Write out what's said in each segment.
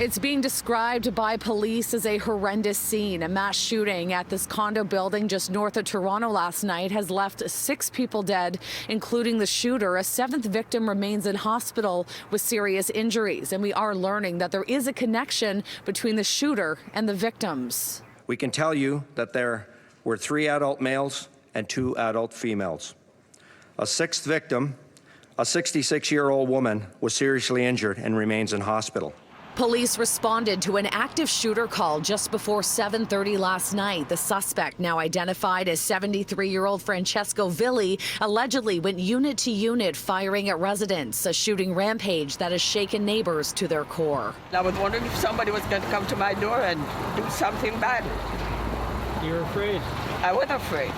It's being described by police as a horrendous scene. A mass shooting at this condo building just north of Toronto last night has left 6 people dead, including the shooter. A 7th victim remains in hospital with serious injuries. And we are learning that there is a connection between the shooter and the victims. We can tell you that there were 3 adult males and 2 adult females. A 6th victim, a 66-year-old woman, was seriously injured and remains in hospital. Police responded to an active shooter call just before 7:30 last night. The suspect, now identified as 73-year-old Francesco Villi, allegedly went unit to unit firing at residents, a shooting rampage that has shaken neighbors to their core. I was wondering if somebody was going to come to my door and do something bad. You're afraid? I was afraid.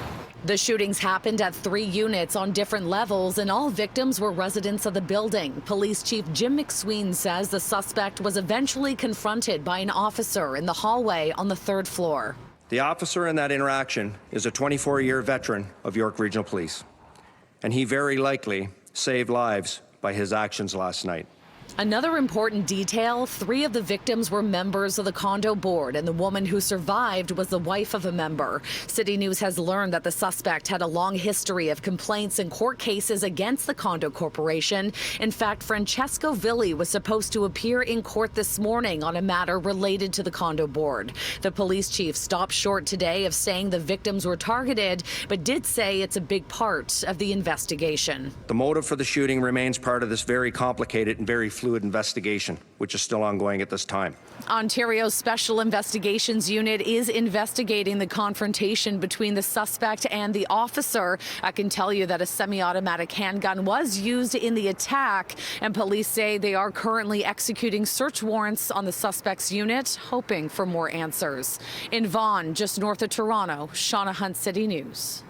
The shootings happened at 3 units on different levels, and all victims were residents of the building. Police Chief Jim McSween says the suspect was eventually confronted by an officer in the hallway on the 3rd floor. The officer in that interaction is a 24-year veteran of York Regional Police, and he very likely saved lives by his actions last night. Another important detail, 3 of the victims were members of the condo board, and the woman who survived was the wife of a member. CityNews has learned that the suspect had a long history of complaints and court cases against the condo corporation. In fact, Francesco Villi was supposed to appear in court this morning on a matter related to the condo board. The police chief stopped short today of saying the victims were targeted, but did say it's a big part of the investigation. The motive for the shooting remains part of this very complicated and very fluid investigation, which is still ongoing at this time. Ontario's Special Investigations Unit is investigating the confrontation between the suspect and the officer. I can tell you that a semi-automatic handgun was used in the attack, and police say they are currently executing search warrants on the suspect's unit, hoping for more answers. In Vaughan, just north of Toronto, Shauna Hunt, City News.